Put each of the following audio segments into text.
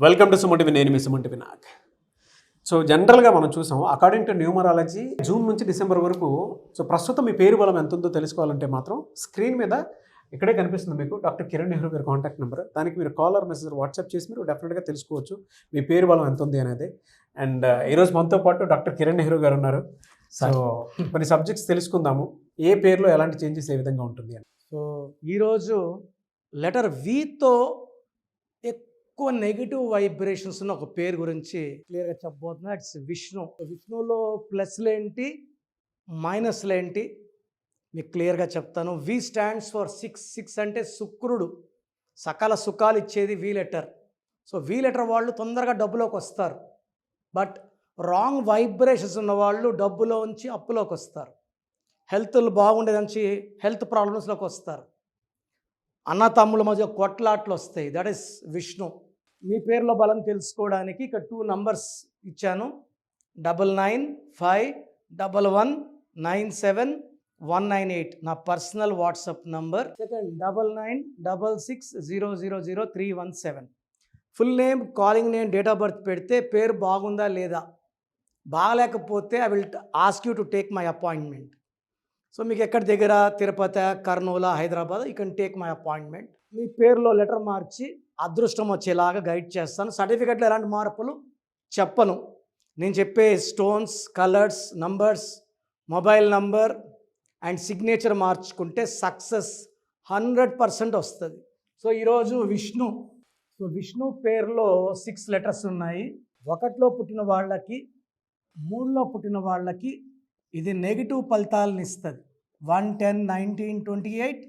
Welcome to Suman నేను మీ Suman Vinayak. So జనరల్గా మనం చూసాం అకార్డింగ్ టు న్యూమరాలజీ జూన్ నుంచి డిసెంబర్ వరకు సో ప్రస్తుతం మీ పేరు బలం ఎంత ఉందో తెలుసుకోవాలంటే మాత్రం స్క్రీన్ మీద ఇక్కడే కనిపిస్తుంది మీకు డాక్టర్ కిరణ్ నెహ్రూ గారి కాంటాక్ట్ నెంబర్. దానికి మీరు కాలర్ మెసేజ్ వాట్సాప్ చేసి మీరు డెఫినెట్గా తెలుసుకోవచ్చు మీ పేరు బలం ఎంత ఉంది అనేది. అండ్ ఈరోజు మనతో పాటు డాక్టర్ కిరణ్ నెహ్రూ గారు ఉన్నారు. సో కొన్ని సబ్జెక్ట్స్ తెలుసుకుందాము, ఏ పేరులో ఎలాంటి చేంజెస్ ఏ విధంగా ఉంటుంది అని. సో ఈరోజు లెటర్ వితో ఎక్కువ నెగిటివ్ వైబ్రేషన్స్ ఉన్న ఒక పేరు గురించి క్లియర్గా చెప్పబోతున్నా. ఇట్స్ విష్ణు. విష్ణులో ప్లస్లు ఏంటి, మైనస్లు ఏంటి మీకు క్లియర్గా చెప్తాను. V stands for six. Six అంటే శుక్రుడు, సకల సుఖాలు ఇచ్చేది V letter. So V letter వాళ్ళు తొందరగా డబ్బులోకి వస్తారు. బట్ రాంగ్ వైబ్రేషన్స్ ఉన్న వాళ్ళు డబ్బులో ఉంచి అప్పులోకి వస్తారు. హెల్త్లు బాగుండేదని హెల్త్ ప్రాబ్లమ్స్లోకి వస్తారు. అన్న తమ్ముళ్ళ మధ్య కొట్లాట్లు వస్తాయి. That is Vishnu. మీ పేరులో బలం తెలుసుకోవడానికి ఇక్కడ 2 నంబర్స్ ఇచ్చాను. 99511197 నా personal WhatsApp number. Second 9966600317. Full name, calling name, date of birth పెడితే పేరు బాగుందా లేదా, బాగలేకపోతే I will ask you to take my appointment. So మీకు ఎక్కడి దగ్గర Tirupati, Kurnool, Hyderabad, you can take my appointment. మీ పేరులో లెటర్ మార్చి అదృష్టం వచ్చేలాగా గైడ్ చేస్తాను. సర్టిఫికెట్లో ఎలాంటి మార్పులు చెప్పను. నేను చెప్పే stones, colours, numbers, mobile number and signature మార్చుకుంటే సక్సెస్ 100% వస్తుంది. సో ఈరోజు విష్ణు. సో విష్ణు పేరులో 6 లెటర్స్ ఉన్నాయి. 1లో పుట్టిన వాళ్ళకి, 3లో పుట్టిన వాళ్ళకి ఇది నెగిటివ్ ఫలితాలను ఇస్తుంది. 1, 10, 19, 28,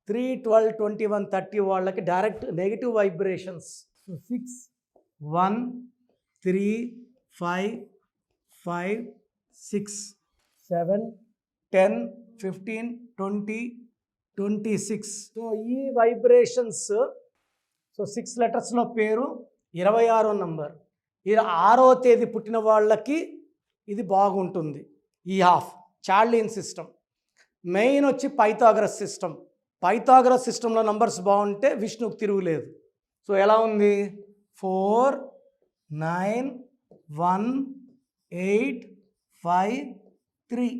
3, 12, 21, 30 వాళ్ళకి direct negative vibrations. So 6, 1, 3, 5, 5, 6, 7, 10, 15, 20, 26. So ఈ వైబ్రేషన్స్, సో 6 లెటర్స్లో పేరు 26వ నంబర్. ఇది 6వ తేదీ పుట్టిన వాళ్ళకి ఇది బాగుంటుంది. ఈ హాఫ్ చార్లియన్ సిస్టమ్. మెయిన్ వచ్చి పైథాగరస్ సిస్టమ్. పైథాగరస్ సిస్టంలో నంబర్స్ బాగుంటే విష్ణుకు తిరుగులేదు. సో ఎలా ఉంది? 4, 9, 1, 8, 5, 3.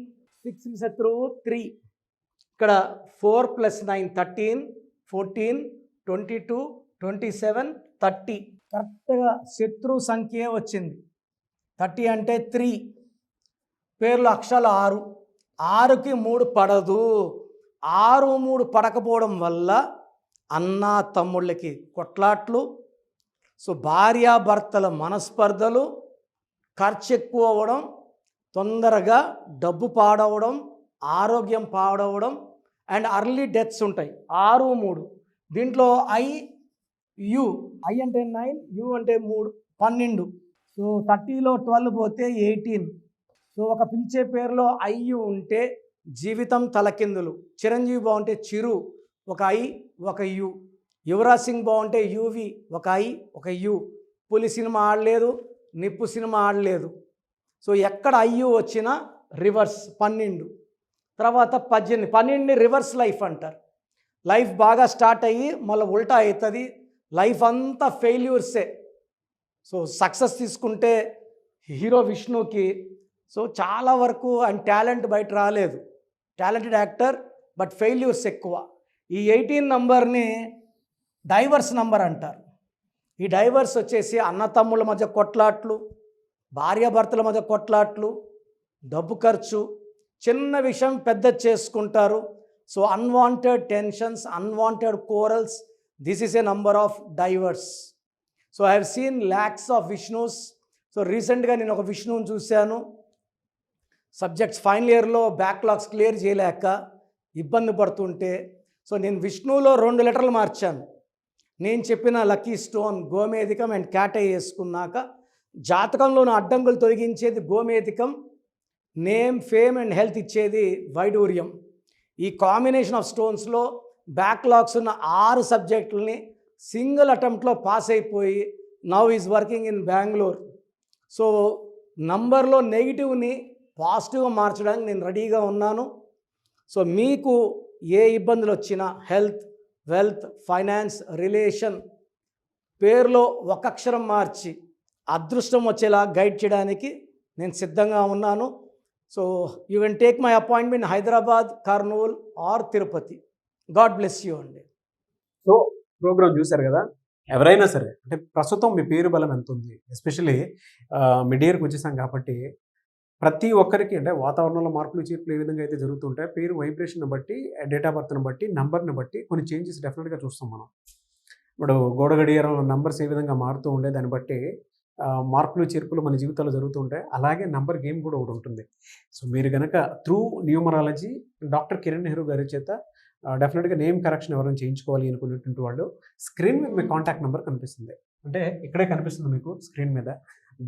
6 శత్రువు 3. ఇక్కడ 4 + 9 13, 14, 22, 27, 30. కరెక్ట్గా శత్రు సంఖ్య వచ్చింది. 30 అంటే 3. పేర్లు అక్షరాలు 6. 6కి 3 పడదు. 6, 3 పడకపోవడం వల్ల అన్న తమ్ముళ్ళకి కొట్లాట్లు, సో భార్యాభర్తల మనస్పర్ధలు, ఖర్చు ఎక్కువ అవ్వడం, తొందరగా డబ్బు పాడవడం, ఆరోగ్యం పాడవడం అండ్ అర్లీ డెత్స్ ఉంటాయి. 6, 3. దీంట్లో యు అంటే 9, యు అంటే 3, 12. సో 30లో 12 పోతే 18. సో ఒక పిలిచే పేరులో ఐయు ఉంటే జీవితం తలకిందులు. చిరంజీవి బాగుంటే చిరు, ఒక ఐ ఒక యు. యువరాజ్ సింగ్ బాగుంటే యువి, ఒక ఐ ఒక యు. పులి సినిమా ఆడలేదు, నిప్పు సినిమా ఆడలేదు. సో ఎక్కడ ఐయు వచ్చినా రివర్స్. 12 తర్వాత 18. 12ని రివర్స్ లైఫ్ అంటారు. లైఫ్ బాగా స్టార్ట్ అయ్యి మళ్ళీ ఉల్టా అవుతుంది. లైఫ్ అంతా ఫెయిల్యూర్సే. సో సక్సెస్ తీసుకుంటే హీరో విష్ణుకి సో చాలా వరకు ఆయన టాలెంట్ బయట రాలేదు. టాలెంటెడ్ యాక్టర్, బట్ ఫెయిల్యూర్స్ ఎక్కువ. ఈ 18 నంబర్ని డైవర్స్ నంబర్ అంటారు. ఈ డైవర్స్ వచ్చేసి అన్నతమ్ముల మధ్య కొట్లాట్లు, భార్యాభర్తల మధ్య కొట్లాట్లు, డబ్బు ఖర్చు, చిన్న విషయం పెద్ద చేసుకుంటారు. So unwanted tensions, unwanted corals. This is a number of divorce. So I have seen lakhs of Vishnu's. So రీసెంట్గా నేను ఒక విష్ణువుని చూశాను. సబ్జెక్ట్స్ ఫైనల్ ఇయర్లో బ్యాక్లాగ్స్ క్లియర్ చేయలేక ఇబ్బంది పడుతుంటే, సో నేను విష్ణువులో 2 లెటర్లు మార్చాను. నేను చెప్పిన లక్కీ స్టోన్ గోమేధికం అండ్ క్యాటై వేసుకున్నాక జాతకంలోని అడ్డంకులు తొలగించేది గోమేధికం, నేమ్, ఫేమ్ అండ్ హెల్త్ ఇచ్చేది వైడూర్యం. ఈ కాంబినేషన్ ఆఫ్ స్టోన్స్లో బ్యాక్లాగ్స్ ఉన్న 6 సబ్జెక్టులని సింగిల్ అటెంప్ట్లో పాస్ అయిపోయి now is working in Bengaluru. So నంబర్లో నెగిటివ్ని పాజిటివ్గా మార్చడానికి నేను రెడీగా ఉన్నాను. సో మీకు ఏ ఇబ్బందులు వచ్చినా హెల్త్, వెల్త్, ఫైనాన్స్, రిలేషన్, పేరులో ఒక అక్షరం మార్చి అదృష్టం వచ్చేలా గైడ్ చేయడానికి నేను సిద్ధంగా ఉన్నాను. So you can take my appointment Hyderabad, Kurnool or Tirupati. God bless you అండి. సో ప్రోగ్రామ్ చూశారు కదా, ఎవరైనా సరే అంటే ప్రస్తుతం మీ పేరు బలం ఎంత ఉంది, ఎస్పెషలీ మిడ్ ఇయర్కి వచ్చేసాం కాబట్టి ప్రతి ఒక్కరికి అంటే వాతావరణంలో మార్పులు చేర్పులు ఏ విధంగా అయితే జరుగుతుంటాయి, పేరు వైబ్రేషన్ బట్టి, డేట్ ఆఫ్ బర్త్ని బట్టి, నంబర్ని బట్టి కొన్ని చేంజెస్ డెఫినెట్గా చూస్తాం మనం. ఇప్పుడు గోడ గడియారంలో నంబర్స్ ఏ విధంగా మారుతూ ఉండే దాన్ని బట్టి మార్పులు చేర్పులు మన జీవితాల్లో జరుగుతూ ఉంటాయి. అలాగే నంబర్ గేమ్ కూడా ఒకటి ఉంటుంది. సో మీరు కనుక through numerology doctor Kiran Nehru గారి చేత డెఫినెట్గా నేమ్ కరెక్షన్ ఎవరైనా చేయించుకోవాలి అనుకునేటువంటి వాళ్ళు స్క్రీన్ మీద మీ కాంటాక్ట్ నెంబర్ కనిపిస్తుంది, అంటే ఇక్కడే కనిపిస్తుంది మీకు స్క్రీన్ మీద.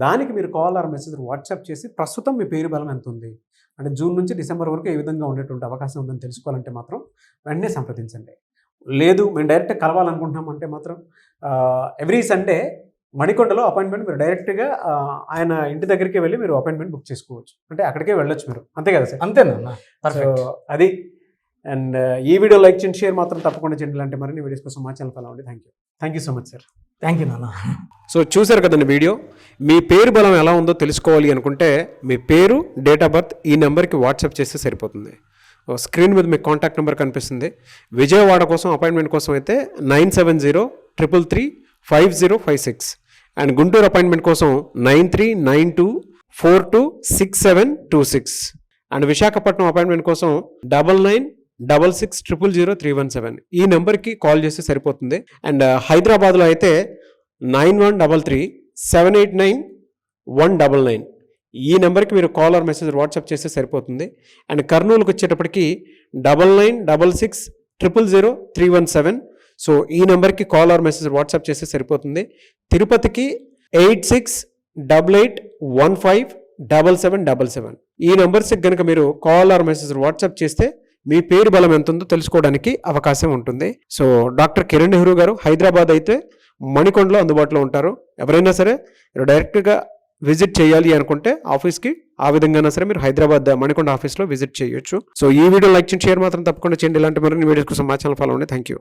దానికి మీరు కాల్ ఆర్ మెసేజ్ వాట్సాప్ చేసి ప్రస్తుతం మీ పేరు బలం ఎంత ఉంది, అంటే జూన్ నుంచి డిసెంబర్ వరకు ఏ విధంగా ఉండేటువంటి అవకాశం ఉందని తెలుసుకోవాలంటే మాత్రం వెంటనే సంప్రదించండి. లేదు మేము డైరెక్ట్ కలవాలనుకుంటున్నాం అంటే మాత్రం ఎవ్రీ సండే మణికొండలో అపాయింట్మెంట్ మీరు డైరెక్ట్గా ఆయన ఇంటి దగ్గరికి వెళ్ళి మీరు అపాయింట్మెంట్ బుక్ చేసుకోవచ్చు, అంటే అక్కడికే వెళ్ళొచ్చు మీరు, అంతే కదా సార్? అంతేనా? సో అది. అండ్ ఈ వీడియో లైక్ చేయండి, షేర్ మాత్రం తప్పకుండా చేయండి. అంటే మరిన్ని వీడియోస్ కోసం మా ఛానల్ ఫాలో అవ్వండి. Thank you so much sir. Thank you నాన్న. సో చూశారు కదండి వీడియో. మీ పేరు బలం ఎలా ఉందో తెలుసుకోవాలి అనుకుంటే మీ పేరు, డేట్ ఆఫ్ బర్త్ ఈ నెంబర్కి వాట్సాప్ చేస్తే సరిపోతుంది. స్క్రీన్ మీద మీకు కాంటాక్ట్ నెంబర్ కనిపిస్తుంది. విజయవాడ కోసం అపాయింట్మెంట్ కోసం అయితే 9703335056 అండ్ గుంటూరు అపాయింట్మెంట్ కోసం 9392426726 అండ్ విశాఖపట్నం అపాయింట్మెంట్ కోసం 9966000317 ఈ నెంబర్కి కాల్ చేస్తే సరిపోతుంది. అండ్ హైదరాబాద్లో అయితే 9133789199 ఈ నెంబర్కి మీరు కాల్ ఆర్ మెసేజ్ వాట్సాప్ చేస్తే సరిపోతుంది. అండ్ కర్నూలుకి వచ్చేటప్పటికి 9966000317 సో ఈ నెంబర్కి కాల్ ఆర్ మెసేజ్ వాట్సాప్ చేస్తే సరిపోతుంది. తిరుపతికి 8688157777 ఈ నెంబర్స్కి కనుక మీరు కాల్ ఆర్ మెసేజ్ వాట్సాప్ చేస్తే మీ పేరు బలం ఎంత ఉందో తెలుసుకోవడానికి అవకాశం ఉంటుంది. సో డాక్టర్ కిరణ్ నెహ్రూ గారు హైదరాబాద్ అయితే మణికొండలో అందుబాటులో ఉంటారు. ఎవరైనా సరే డైరెక్ట్గా విజిట్ చేయాలి అనుకుంటే ఆఫీస్కి ఆ విధంగా సరే మీరు హైదరాబాద్ మణికొండ ఆఫీస్లో విజిట్ చేయొచ్చు. సో ఈ వీడియో లైక్ చేయండి, షేర్ మాత్రం తప్పకుండా చేయండి. ఇలాంటి మరిన్ని వీడియోస్ కోసం మా ఛానల్ ఫాలో అవ్వండి. Thank you.